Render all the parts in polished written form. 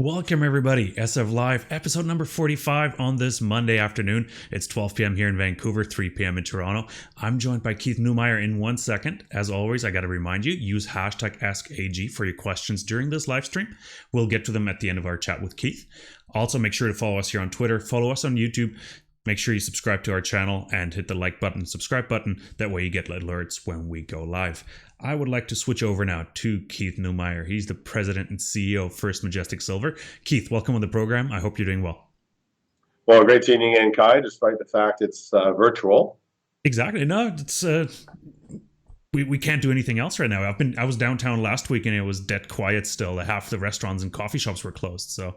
Welcome, everybody. SF Live, episode number 45 on this Monday afternoon. It's 12 p.m. here in Vancouver, 3 p.m. in Toronto. I'm joined by Keith Neumeyer in 1 second. As always, I got to remind you, use hashtag AskAG for your questions during this live stream. We'll get to them at the end of our chat with Keith. Also, make sure to follow us here on Twitter, follow us on YouTube. Make sure you subscribe to our channel and hit the like button, subscribe button. That way you get alerts when we go live. I would like to switch over now to Keith Neumeyer. He's the president and CEO of First Majestic Silver. Keith, welcome on the program. I hope you're doing well. Well, great tuning in, Kai, despite the fact it's virtual. Exactly. No, it's we can't do anything else right now. I was downtown last week and it was dead quiet still. Half the restaurants and coffee shops were closed. So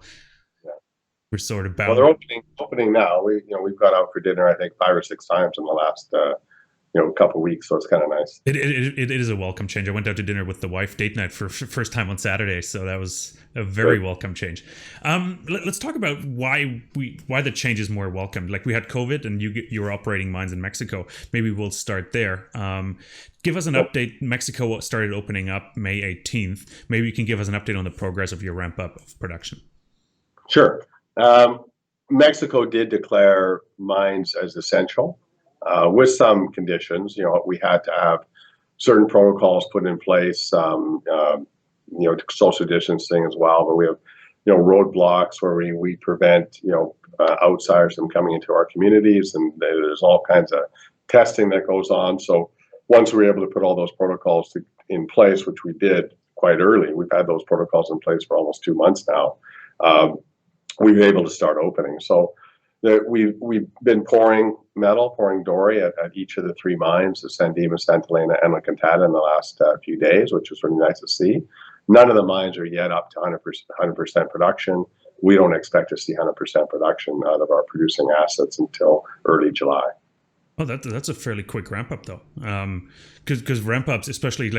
we're sort of bound. Well, they're opening now. We've gone out for dinner, I think, 5 or 6 times in the last couple of weeks, so it's kind of nice. It is a welcome change. I went out to dinner with the wife, date night for first time on Saturday, so that was a very welcome change. Let's talk about why the change is more welcome. Like, we had COVID, and you were operating mines in Mexico. Maybe we'll start there. Give us an update. Mexico started opening up May 18th. Maybe you can give us an update on the progress of your ramp up of production. Sure. Mexico did declare mines as essential. With some conditions. We had to have certain protocols put in place, social distancing as well. But we have, roadblocks where we prevent, outsiders from coming into our communities, and there's all kinds of testing that goes on. So once we were able to put all those protocols in place, which we did quite early, we've had those protocols in place for almost 2 months now. We were able to start opening. So we've been pouring doré at each of the 3 mines, the San Dimas, Santa Elena, and La Encantada, in the last few days, which was really nice to see. None of the mines are yet up to 100% production. We don't expect to see 100% production out of our producing assets until early July. Oh, that's a fairly quick ramp up, though, because ramp ups, especially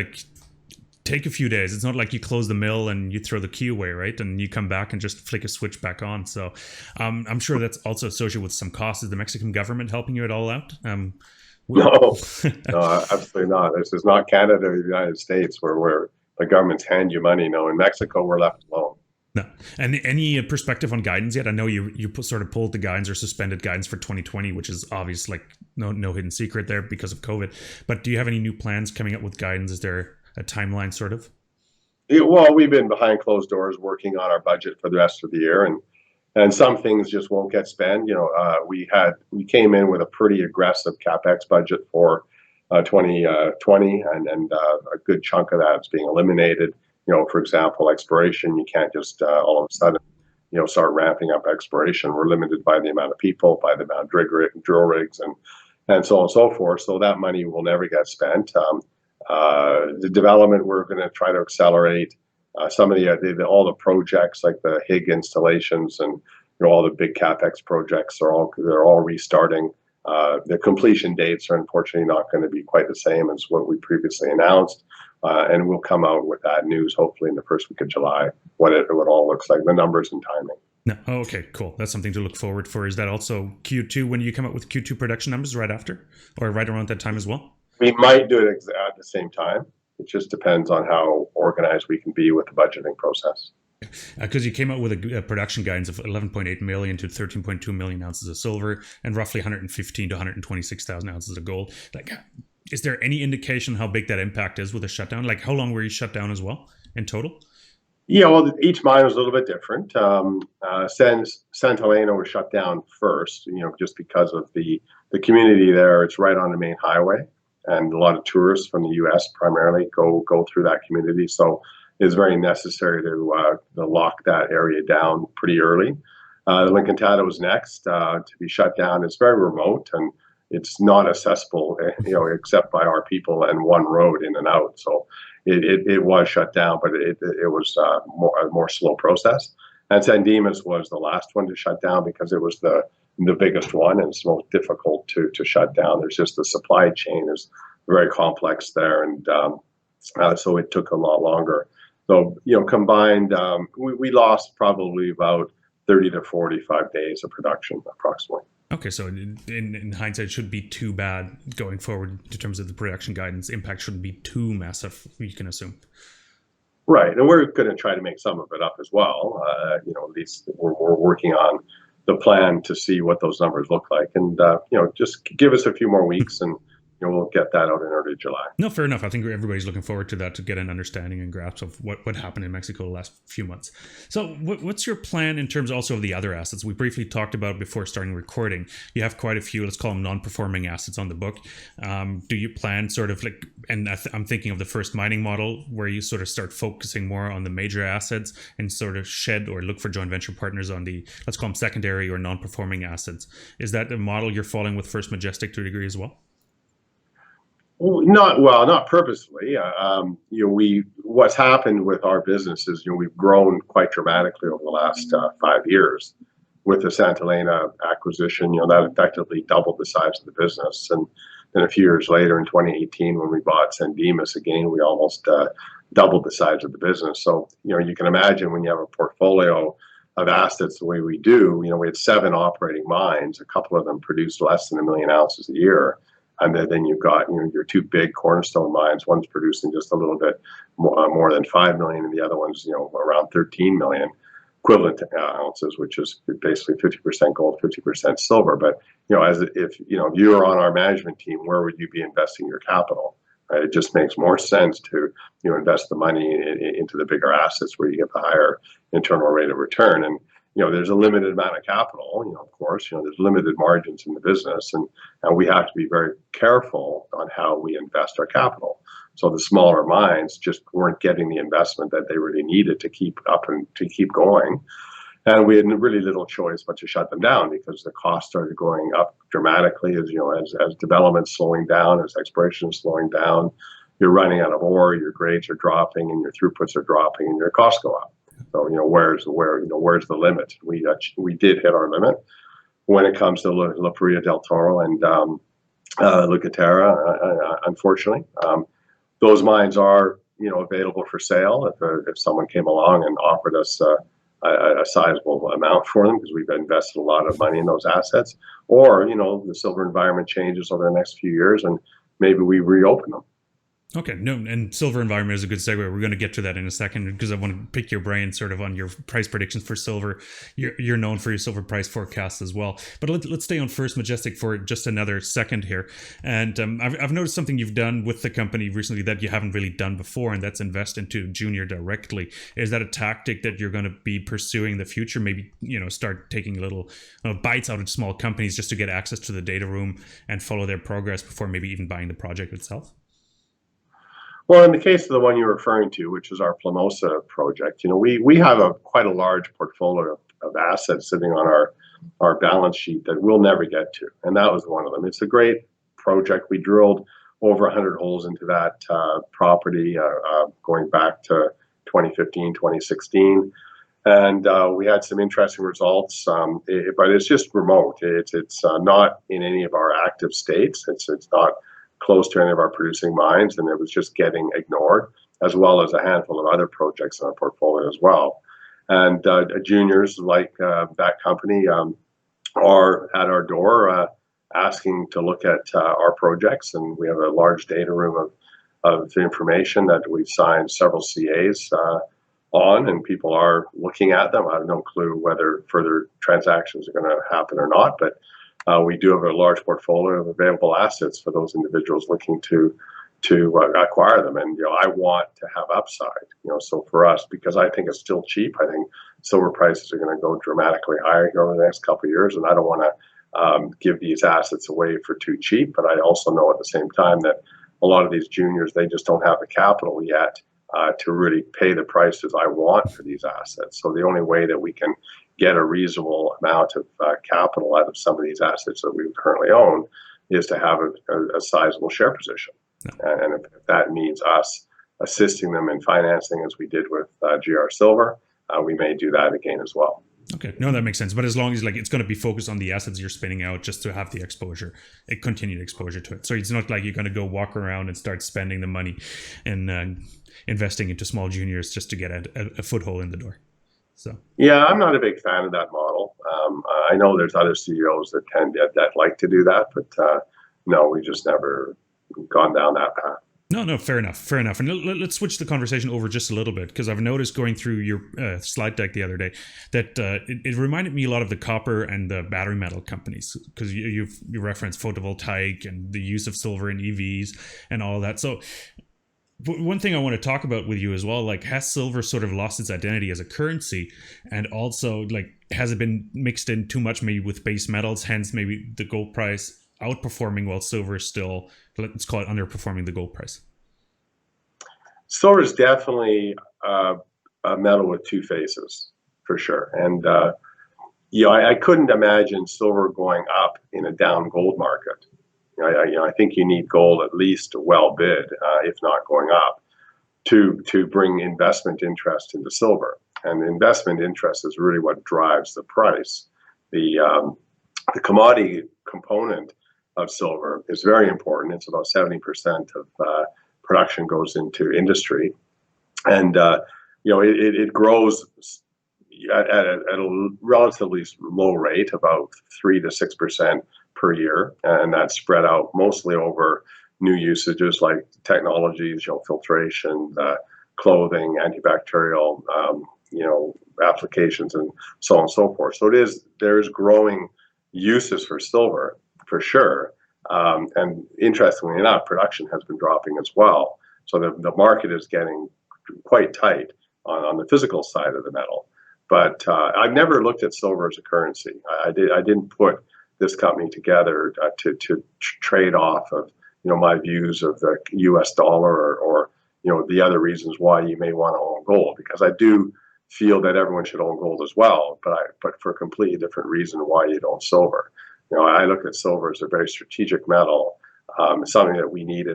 take a few days. It's not like you close the mill and you throw the key away, right? And you come back and just flick a switch back on. So I'm sure that's also associated with some costs. Is the Mexican government helping you at all out? No, absolutely not. This is not Canada or the United States where the governments hand you money. No, in Mexico, we're left alone. No. And any perspective on guidance yet? I know you sort of pulled the guidance or suspended guidance for 2020, which is obvious, no hidden secret there because of COVID. But do you have any new plans coming up with guidance? Is there a timeline, sort of? Well, we've been behind closed doors working on our budget for the rest of the year, and some things just won't get spent. We came in with a pretty aggressive capex budget for 2020, and a good chunk of that's being eliminated. For example, exploration. You can't just all of a sudden start ramping up exploration. We're limited by the amount of people, by the amount of drill rigs, and so on and so forth. So that money will never get spent. The development, we're going to try to accelerate some of all the projects, like the Hig installations and all the big capex projects. They're all restarting. The completion dates are unfortunately not going to be quite the same as what we previously announced, and we'll come out with that news hopefully in the first week of July. What it all looks like, the numbers and timing. No. Oh, okay, cool. That's something to look forward for. Is that also Q2 when you come up with Q2 production numbers right after, or right around that time as well? We might do it at the same time. It just depends on how organized we can be with the budgeting process. Because you came out with a production guidance of 11.8 million to 13.2 million ounces of silver and roughly 115 to 126,000 ounces of gold. Is there any indication how big that impact is with a shutdown? How long were you shut down as well in total? Yeah, well, each mine was a little bit different. Santa Elena was shut down first, just because of the community there. It's right on the main highway, and a lot of tourists from the U.S. primarily go through that community. So it's very necessary to lock that area down pretty early. La Encantada was next to be shut down. It's very remote, and it's not accessible, except by our people and one road in and out. So it was shut down, but it was a more slow process. And San Dimas was the last one to shut down because it was the biggest one, and it's most difficult to shut down. There's just the supply chain is very complex there, and so it took a lot longer. So combined, we lost probably about 30 to 45 days of production approximately. Okay, so in hindsight, it shouldn't be too bad going forward in terms of the production guidance. Impact shouldn't be too massive, you can assume. Right, and we're going to try to make some of it up as well. At least we're working on the plan to see what those numbers look like, and just give us a few more weeks, and we'll get that out in early July. No, fair enough. I think everybody's looking forward to that to get an understanding and grasp of what happened in Mexico the last few months. So what's your plan in terms also of the other assets? We briefly talked about before starting recording. You have quite a few, let's call them non-performing assets on the book. Do you plan sort of like, and I'm thinking of the first mining model where you sort of start focusing more on the major assets and sort of shed or look for joint venture partners on the, let's call them secondary or non-performing assets. Is that the model you're following with First Majestic to a degree as well? Not purposely. What's happened with our business is we've grown quite dramatically over the last 5 years. With the Santa Elena acquisition, that effectively doubled the size of the business, and then a few years later, in 2018, when we bought San Dimas again, we almost doubled the size of the business. So you can imagine when you have a portfolio of assets the way we do. We had 7 operating mines. A couple of them produced less than 1 million ounces a year. And then you've got your 2 big cornerstone mines. One's producing just a little bit more than 5 million, and the other one's around 13 million equivalent ounces, which is basically 50% gold, 50% silver. But if you're on our management team, where would you be investing your capital? Right? It just makes more sense to invest the money into the bigger assets where you get the higher internal rate of return. And there's a limited amount of capital, of course, there's limited margins in the business, and we have to be very careful on how we invest our capital. So the smaller mines just weren't getting the investment that they really needed to keep up and to keep going. And we had really little choice but to shut them down because the costs started going up dramatically as development's slowing down, as exploration is slowing down. You're running out of ore, your grades are dropping, and your throughputs are dropping, and your costs go up. So where's the limit? We did hit our limit when it comes to La Parrilla del Toro and La Guitarra, unfortunately. Those mines are available for sale if someone came along and offered us a sizable amount for them, because we've invested a lot of money in those assets. Or the silver environment changes over the next few years, and maybe we reopen them. Okay, no, and silver environment is a good segue. We're going to get to that in a second because I want to pick your brain sort of on your price predictions for silver. You're known for your silver price forecasts as well. But let's stay on First Majestic for just another second here. And I've noticed something you've done with the company recently that you haven't really done before, and that's invest into junior directly. Is that a tactic that you're going to be pursuing in the future? Maybe start taking little bites out of small companies just to get access to the data room and follow their progress before maybe even buying the project itself? Well, in the case of the one you're referring to, which is our Planosa project, we have quite a large portfolio of assets sitting on our balance sheet that we'll never get to, and that was one of them. It's a great project. We drilled over 100 holes into that property going back to 2015, 2016, and we had some interesting results. But it's just remote. It's not in any of our active states. It's not close to any of our producing mines, and it was just getting ignored, as well as a handful of other projects in our portfolio as well. And juniors like that company are at our door asking to look at our projects, and we have a large data room of information that we've signed several CAs on, and people are looking at them. I have no clue whether further transactions are going to happen or not, but we do have a large portfolio of available assets for those individuals looking to acquire them. And I want to have upside. So for us, because I think it's still cheap, I think silver prices are going to go dramatically higher over the next couple of years, and I don't want to give these assets away for too cheap. But I also know at the same time that a lot of these juniors, they just don't have the capital yet to really pay the prices I want for these assets. So the only way that we can get a reasonable amount of capital out of some of these assets that we currently own is to have a sizable share position. And if that means us assisting them in financing, as we did with GR Silver, we may do that again as well. Okay, no, that makes sense. But as long as it's going to be focused on the assets you're spinning out, just to have the exposure, a continued exposure to it. So it's not like you're going to go walk around and start spending the money and investing into small juniors just to get a foothold in the door. So yeah, I'm not a big fan of that model. I know there's other CEOs that like to do that, but no, we just never gone down that path. No, fair enough, fair enough. And let's switch the conversation over just a little bit, because I've noticed going through your slide deck the other day that it reminded me a lot of the copper and the battery metal companies, because you referenced photovoltaic and the use of silver in EVs and all that. So one thing I want to talk about with you as well, like, has silver sort of lost its identity as a currency? And also, like, has it been mixed in too much maybe with base metals, hence maybe the gold price outperforming while silver is still, let's call it, underperforming the gold price? Silver is definitely a metal with two faces, for sure. And I couldn't imagine silver going up in a down gold market. I think you need gold at least well bid, if not going up, to bring investment interest into silver. And investment interest is really what drives the price. The commodity component of silver is very important. It's about 70% of production goes into industry, and it grows at a relatively low rate, about 3 to 6% per year, and that's spread out mostly over new usages like technologies, filtration, clothing, antibacterial, applications, and so on and so forth. So there's growing uses for silver for sure. And interestingly enough, production has been dropping as well. So the market is getting quite tight on the physical side of the metal. But I've never looked at silver as a currency. I didn't put this company together to trade off of my views of the U.S. dollar or the other reasons why you may want to own gold, because I do feel that everyone should own gold as well, but for a completely different reason why you'd own silver. I look at silver as a very strategic metal, something that we need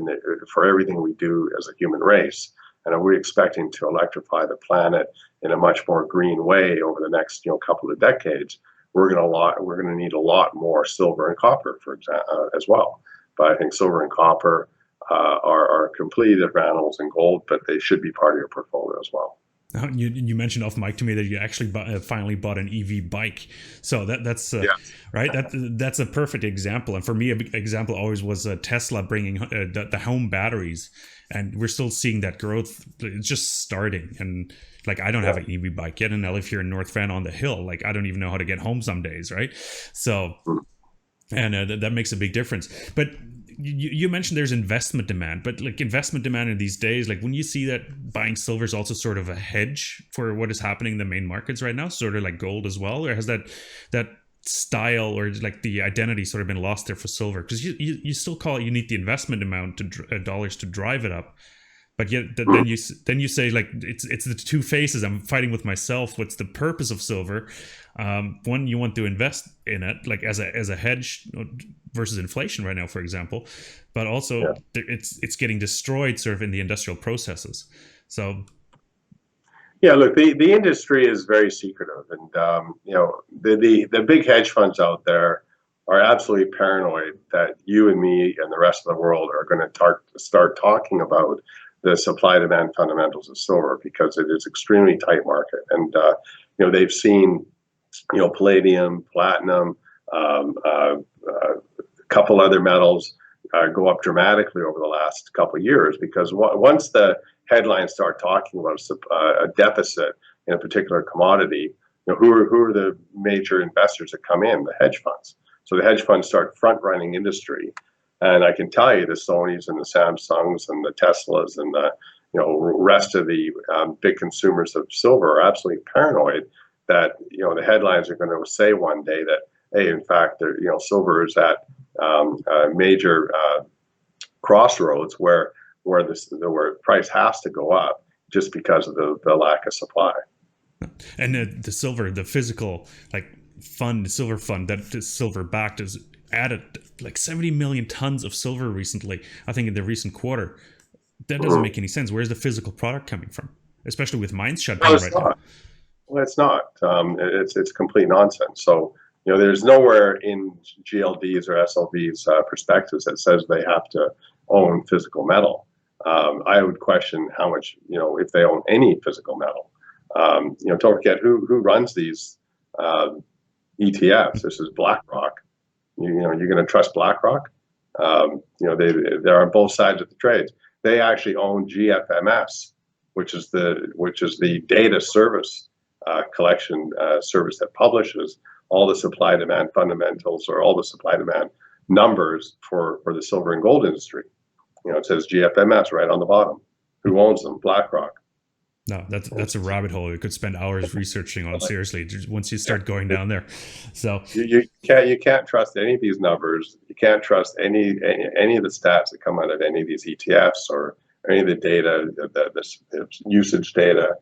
for everything we do as a human race. And we're expecting to electrify the planet in a much more green way over the next couple of decades. We're going to need a lot more silver and copper, for example, as well. But I think silver and copper are completely different animals than gold, but they should be part of your portfolio as well. You mentioned off mic to me that you actually finally bought an EV bike, so that's right. That's a perfect example. And for me, an example always was Tesla bringing the home batteries, and we're still seeing that growth. It's just starting, and like, I don't have an EV bike yet, and I live here in North Van on the hill. Like, I don't even know how to get home some days, right? So, and that makes a big difference. But you mentioned there's investment demand, but like, investment demand in these days, like, when you see that buying silver is also sort of a hedge for what is happening in the main markets right now, sort of like gold as well, or has that style or like the identity sort of been lost there for silver? Because you still call it, you need the investment amount to dollars to drive it up, but yet then you say, like, it's the two faces. I'm fighting with myself. What's the purpose of silver? One, you want to invest in it, like, as a hedge versus inflation right now, for example, but also it's getting destroyed sort of in the industrial processes. So look, the industry is very secretive, and the big hedge funds out there are absolutely paranoid that you and me and the rest of the world are going to start talking about the supply-demand fundamentals of silver, because it is extremely tight market. And they've seen palladium, platinum, a couple other metals go up dramatically over the last couple of years, because once the headlines start talking about a deficit in a particular commodity, who are the major investors that come in? The hedge funds. So the hedge funds start front-running industry. And I can tell you, the Sonys and the Samsungs and the Teslas and the rest of the big consumers of silver are absolutely paranoid that the headlines are going to say one day that, hey, in fact, silver is at a major crossroads where price has to go up just because of the lack of supply. And the silver, the physical, like, silver fund that is silver backed, is added like 70 million tons of silver recently, I think, in the recent quarter. That doesn't make any sense. Where's the physical product coming from, especially with mines shut down right now? Well, it's not. It's complete nonsense. So there's nowhere in GLDs or SLVs perspectives that says they have to own physical metal. I would question how much, if they own any physical metal. Don't forget who runs these ETFs. This is BlackRock. You're going to trust BlackRock? They're on both sides of the trades. they actually own GFMS, which is the data service collection service that publishes all the supply demand fundamentals or all the supply demand numbers for the silver and gold industry. It says GFMS right on the bottom. Who owns them? BlackRock. No, that's a rabbit hole you could spend hours researching on. Seriously, once you start going down there. So you can't trust any of these numbers. You can't trust any of the stats that come out of any of these ETFs or any of the data, the usage data.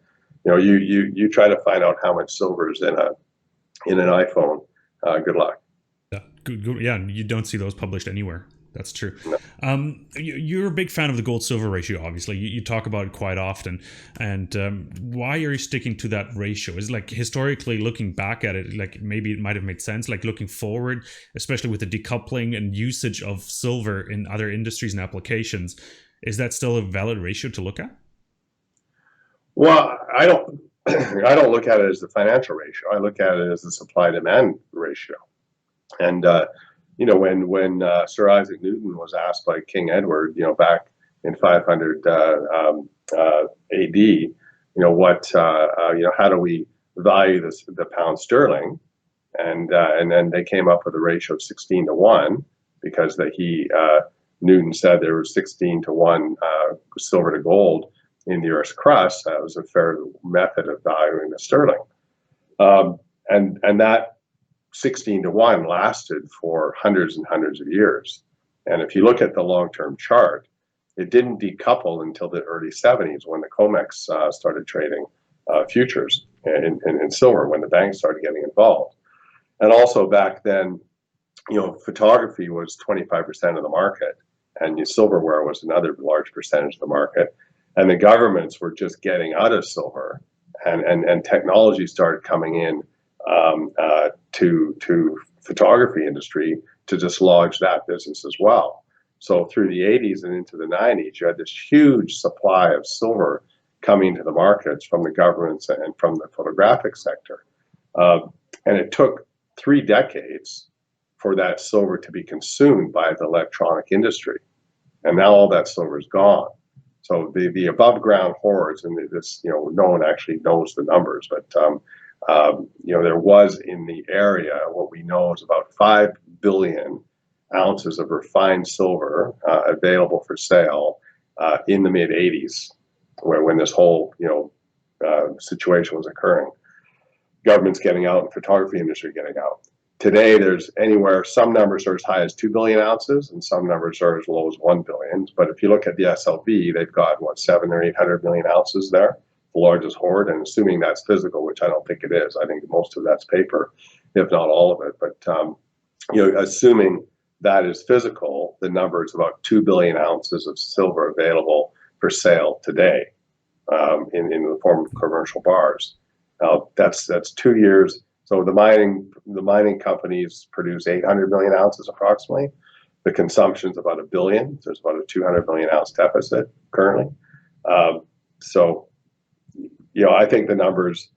You try to find out how much silver is in an iPhone. Good luck. Yeah, good. Yeah, you don't see those published anywhere. That's true. No. You're a big fan of the gold-silver ratio, obviously. You talk about it quite often. And why are you sticking to that ratio? Is like historically looking back at it, like maybe it might have made sense. Like looking forward, especially with the decoupling and usage of silver in other industries and applications, is that still a valid ratio to look at? Well, I don't look at it as the financial ratio. I look at it as the supply-demand ratio. And when Sir Isaac Newton was asked by King Edward, back in 500 AD, how do we value the pound sterling, and then they came up with a ratio of 16-1 because Newton said there was 16-1 silver to gold in the Earth's crust. That was a fair method of valuing the sterling, and that 16-1 lasted for hundreds and hundreds of years. And if you look at the long-term chart, it didn't decouple until the early 70s when the COMEX started trading futures in silver, when the banks started getting involved. And also back then, photography was 25% of the market, and silverware was another large percentage of the market. And the governments were just getting out of silver, and technology started coming in to photography industry to dislodge that business as well. So through the 80s and into the 90s, you had this huge supply of silver coming to the markets from the governments and from the photographic sector. And it took 3 decades for that silver to be consumed by the electronic industry. And now all that silver is gone. So the above ground hoards, and this, no one actually knows the numbers, but there was in the area what we know is about 5 billion ounces of refined silver available for sale in the mid 80s, when this whole situation was occurring. Governments getting out and photography industry getting out. Today, there's some numbers are as high as 2 billion ounces, and some numbers are as low as 1 billion. But if you look at the SLV, they've got 700 or 800 million ounces there, the largest hoard. And assuming that's physical, which I don't think it is, I think most of that's paper, if not all of it. But assuming that is physical, the number is about 2 billion ounces of silver available for sale today in the form of commercial bars. Now that's 2 years. So the mining companies produce 800 million ounces approximately. The consumption is about 1 billion. There's about a 200 million ounce deficit currently. I think the numbers,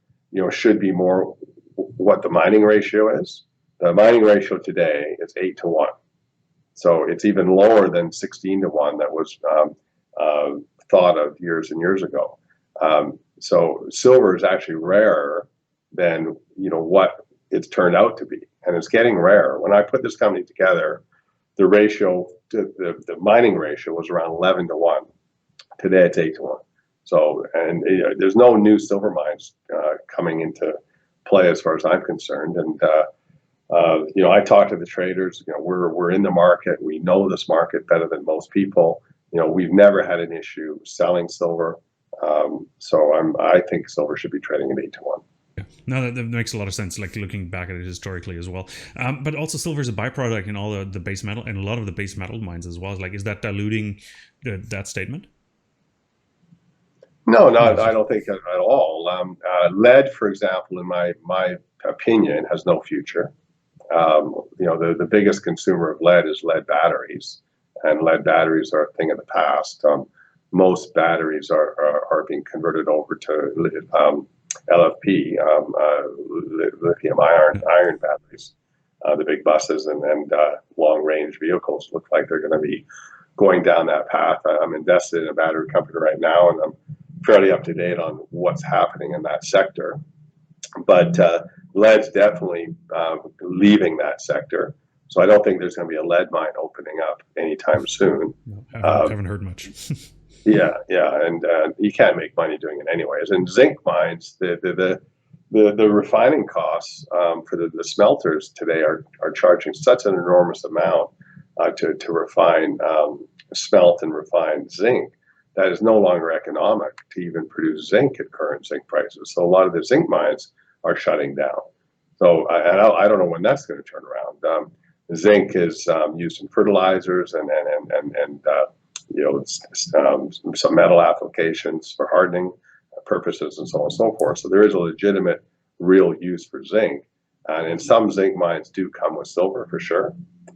should be more what the mining ratio is. The mining ratio today is 8-1. So it's even lower than 16-1 that was thought of years and years ago. So silver is actually rarer than what it's turned out to be, and it's getting rarer. When I put this company together, the ratio, the mining ratio was around 11-1. Today it's 8-1. So, and there's no new silver mines coming into play as far as I'm concerned. And I talk to the traders. We're in the market. We know this market better than most people. We've never had an issue selling silver. So I think silver should be trading at 8-1. No, that makes a lot of sense, like looking back at it historically as well. But also silver is a byproduct in all the base metal and a lot of the base metal mines as well. Like, is that diluting that statement? No, I don't think at all. Lead, for example, in my opinion, has no future. The biggest consumer of lead is lead batteries, and lead batteries are a thing of the past. Most batteries are being converted over to LFP, lithium iron batteries. The big buses and long range vehicles look like they're going to be going down that path. I'm invested in a battery company right now, and I'm fairly up to date on what's happening in that sector. But lead's definitely leaving that sector. So I don't think there's going to be a lead mine opening up anytime soon. No, haven't heard much. Yeah, and you can't make money doing it anyways. And zinc mines, the refining costs for the smelters today are charging such an enormous amount to refine, smelt and refine zinc that is no longer economic to even produce zinc at current zinc prices. So a lot of the zinc mines are shutting down. So I don't know when that's going to turn around. Zinc is used in fertilizers and some metal applications for hardening purposes and so on and so forth. So there is a legitimate, real use for zinc, and some zinc mines do come with silver for sure.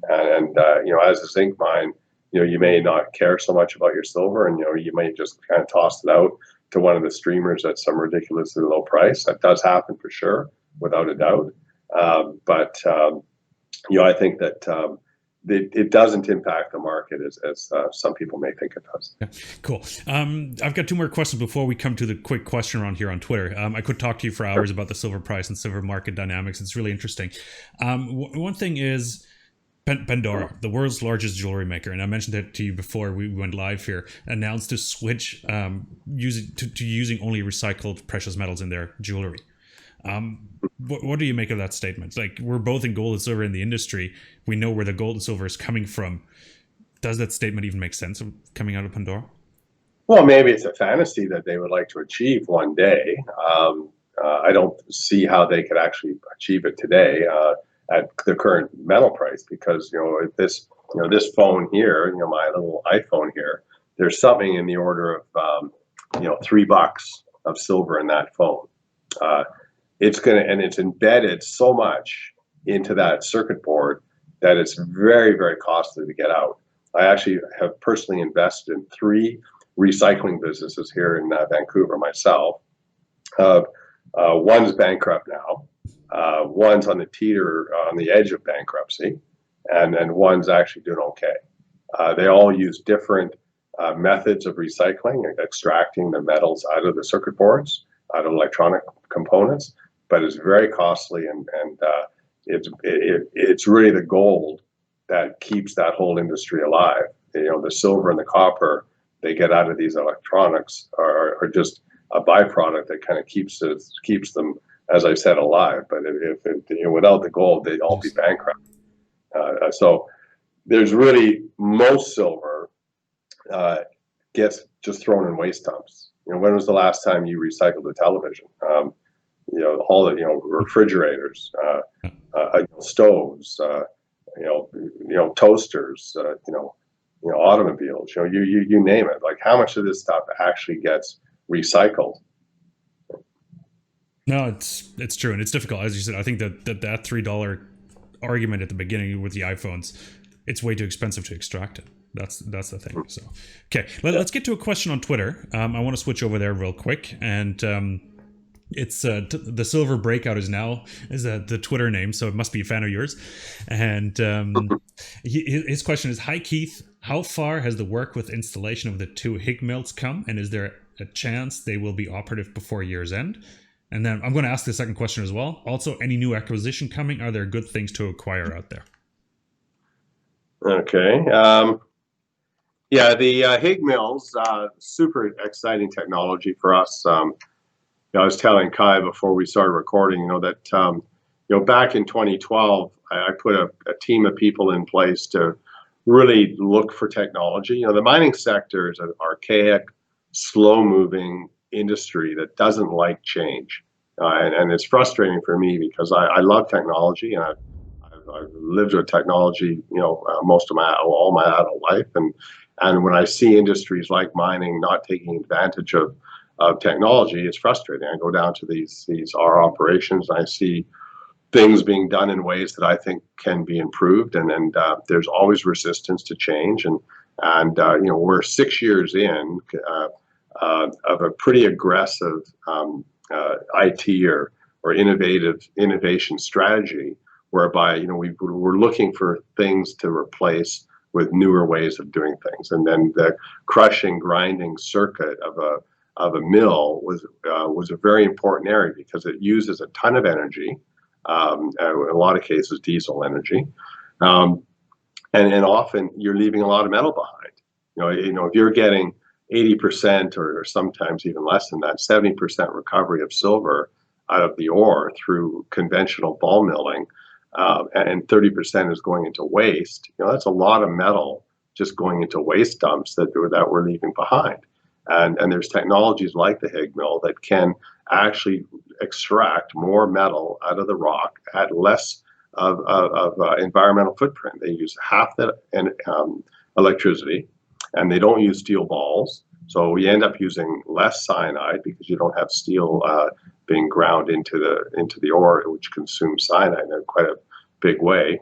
And as a zinc mine, you may not care so much about your silver, and you may just kind of toss it out to one of the streamers at some ridiculously low price. That does happen for sure, without a doubt. But I think that it doesn't impact the market as some people may think it does. Yeah, cool. I've got two more questions before we come to the quick question round here on Twitter. I could talk to you for hours about the silver price and silver market dynamics. It's really interesting. One thing is Pandora, the world's largest jewelry maker, and I mentioned that to you before we went live here, announced to switch using only recycled precious metals in their jewelry. What do you make of that statement? Like, we're both in gold and silver in the industry. We know where the gold and silver is coming from. Does that statement even make sense coming out of Pandora? Well, maybe it's a fantasy that they would like to achieve one day. I don't see how they could actually achieve it today at the current metal price, because this phone here, my little iPhone here, there's something in the order of $3 of silver in that phone. It's embedded so much into that circuit board that it's very, very costly to get out. I actually have personally invested in 3 recycling businesses here in Vancouver myself. One's bankrupt now. One's on the edge of bankruptcy, and one's actually doing okay. They all use different methods of recycling, extracting the metals out of the circuit boards, out of electronic components. But it's very costly, and it's really the gold that keeps that whole industry alive. The silver and the copper they get out of these electronics are just a byproduct that kind of keeps them, as I said, alive. But without the gold, they'd all be bankrupt. So there's really, most silver gets just thrown in waste dumps. When was the last time you recycled a television? All the refrigerators, stoves, toasters, automobiles. You name it. Like, how much of this stuff actually gets recycled? No, it's true, and it's difficult, as you said. I think that $3 argument at the beginning with the iPhones, it's way too expensive to extract it. That's the thing. So, okay, let's get to a question on Twitter. I want to switch over there real quick, and it's the Silver Breakout is the Twitter name, so it must be a fan of yours. And his question is: Hi Keith, how far has the work with installation of the 2 HIG mills come, and is there a chance they will be operative before year's end? And then I'm going to ask the second question as well. Also, any new acquisition coming? Are there good things to acquire out there? Okay. The HIG mills, super exciting technology for us. I was telling Kai before we started recording, that back in 2012, I put a team of people in place to really look for technology. The mining sector is an archaic, slow-moving industry that doesn't like change, and it's frustrating for me because I love technology, and I've lived with technology, all my adult life, and when I see industries like mining not taking advantage of technology, it's frustrating. I go down to these our operations, and I see things being done in ways that I think can be improved, and there's always resistance to change, and we're 6 years in of a pretty aggressive IT or innovation strategy, whereby we're looking for things to replace newer ways of doing things. And then the crushing, grinding circuit of a mill was a very important area because it uses a ton of energy, in a lot of cases diesel energy, and often you're leaving a lot of metal behind. If you're getting 80% or sometimes even less than that, 70% recovery of silver out of the ore through conventional ball milling, and 30% is going into waste, that's a lot of metal just going into waste dumps that we're leaving behind. And there's technologies like the Higg mill that can actually extract more metal out of the rock at less of environmental footprint. They use half the electricity, and they don't use steel balls. So we end up using less cyanide because you don't have steel being ground into the ore, which consumes cyanide in quite a big way.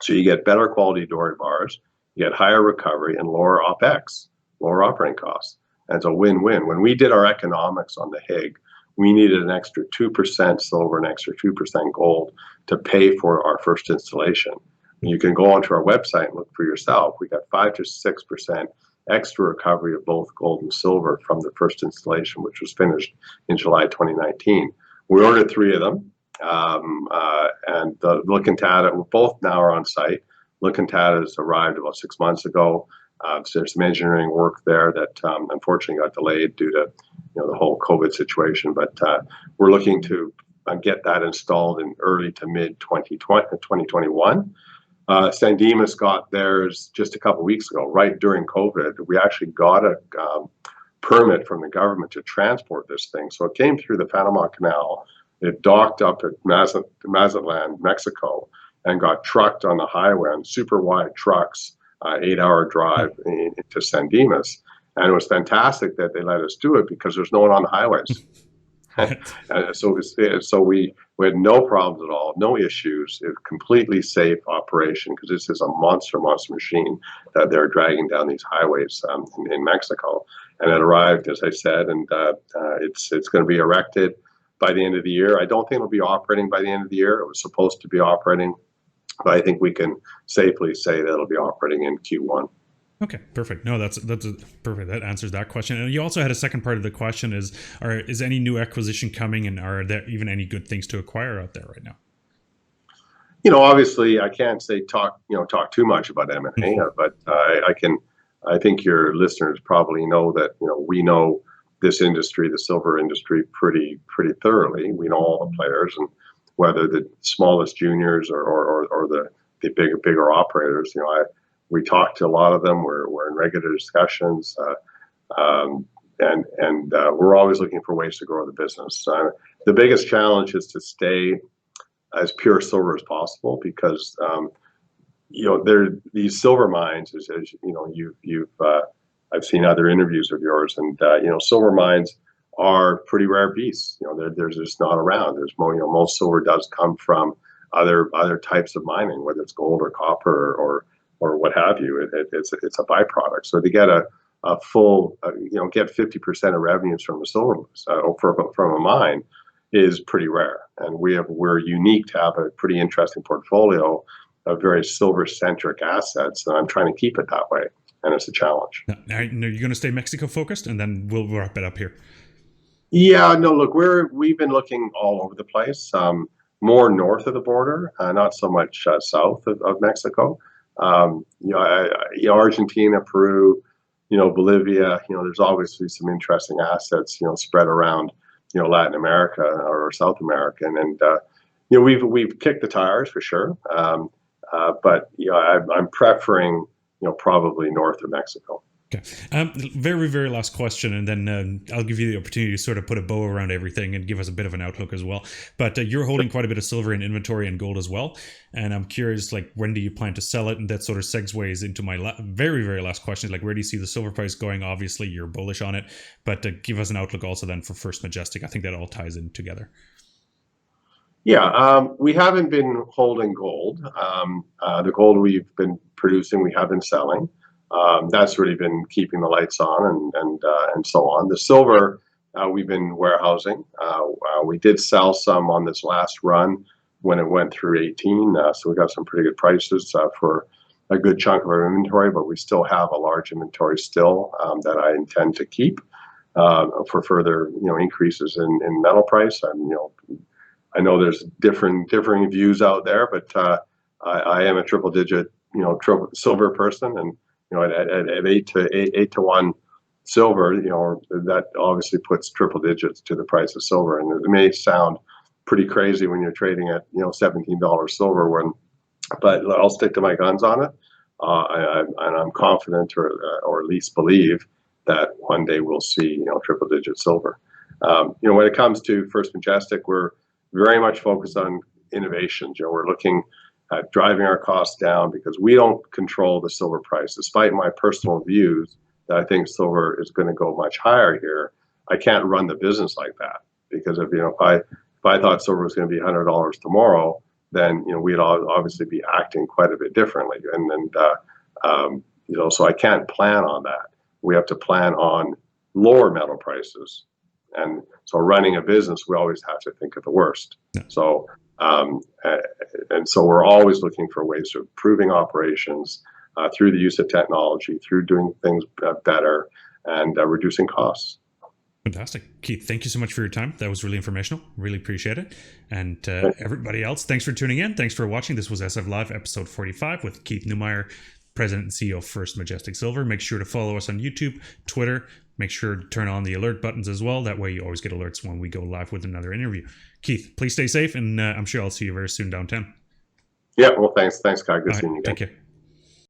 So you get better quality doré bars, you get higher recovery, and lower OPEX, lower operating costs. And it's a win-win. When we did our economics on the Higg, we needed an extra 2% silver, an extra 2% gold to pay for our first installation. And you can go onto our website and look for yourself. We got 5 to 6% extra recovery of both gold and silver from the first installation, which was finished in July 2019. We ordered 3 of them, and the Licantata, both now are on site. Licantata has arrived about 6 months ago. So there's some engineering work there that unfortunately got delayed due to the whole COVID situation. But we're looking to get that installed in early to mid 2021. San Dimas got theirs just a couple of weeks ago, right during COVID. We actually got a permit from the government to transport this thing. So it came through the Panama Canal. It docked up at Mazatlan, Mexico, and got trucked on the highway on super wide trucks. 8-hour drive into San Dimas, and it was fantastic that they let us do it because there's no one on the highways. So we had no problems at all, no issues. It was a completely safe operation because this is a monster machine that they're dragging down these highways in Mexico. And it arrived, as I said, and it's going to be erected by the end of the year. I don't think it'll be operating by the end of the year. It was supposed to be operating, but I think we can safely say that it'll be operating in Q1. Okay, perfect. No, that's perfect. That answers that question. And you also had a second part of the question: is any new acquisition coming, and are there even any good things to acquire out there right now? Obviously, I can't say talk too much about M&A, but I think your listeners probably know that we know this industry, the silver industry, pretty thoroughly. We know all the players, and whether the smallest juniors or the bigger operators. We talk to a lot of them. We're in regular discussions, and we're always looking for ways to grow the business. The biggest challenge is to stay as pure silver as possible because these silver mines, as I've seen other interviews of yours, and silver mines are pretty rare beasts. They're just not around. There's most silver does come from other types of mining, whether it's gold or copper or what have you. It's a byproduct. So to get a full, get 50% of revenues from a silver from a mine is pretty rare, and we're unique to have a pretty interesting portfolio of very silver centric assets, and I'm trying to keep it that way, and it's a challenge. Now, are you going to stay Mexico focused, and then we'll wrap it up here? Yeah, no, look, we've been looking all over the place, more north of the border, not so much south of Mexico. Argentina, Peru, Bolivia. There's obviously some interesting assets, spread around, Latin America or South America, and we've kicked the tires for sure. But I'm preferring, probably north of Mexico. Okay. Very, very last question, and then I'll give you the opportunity to sort of put a bow around everything and give us a bit of an outlook as well. But you're holding quite a bit of silver in inventory and gold as well. And I'm curious, when do you plan to sell it? And that sort of segues into my very, very last question. Where do you see the silver price going? Obviously, you're bullish on it, but give us an outlook also then for First Majestic. I think that all ties in together. Yeah, we haven't been holding gold. The gold we've been producing, we have been selling. That's really been keeping the lights on and so on. The silver, we've been warehousing. We did sell some on this last run when it went through 18. So we got some pretty good prices for a good chunk of our inventory, but we still have a large inventory still that I intend to keep for further, increases in metal price. I know there's differing views out there, but I am a triple digit, triple silver person, and at 8 to 1 silver, that obviously puts triple digits to the price of silver. And it may sound pretty crazy when you're trading at $17 silver, but I'll stick to my guns on it, and I'm confident, or at least believe, that one day we'll see triple digit silver. When it comes to First Majestic, we're very much focused on innovations. We're looking at driving our costs down because we don't control the silver price. Despite my personal views that I think silver is going to go much higher here, I can't run the business like that, because if I thought silver was going to be $100 tomorrow, then we'd obviously be acting quite a bit differently, so I can't plan on that. We have to plan on lower metal prices. And so running a business, we always have to think of the worst. Yeah. So, so we're always looking for ways of improving operations through the use of technology, through doing things better, and reducing costs. Fantastic. Keith, thank you so much for your time. That was really informational. Really appreciate it. And everybody else, thanks for tuning in. Thanks for watching. This was SF Live, episode 45 with Keith Neumeyer, President and CEO of First Majestic Silver. Make sure to follow us on YouTube, Twitter. Make sure to turn on the alert buttons as well. That way you always get alerts when we go live with another interview. Keith, please stay safe, and I'm sure I'll see you very soon downtown. Yeah, well, thanks, Kai. Good seeing you again. Take care.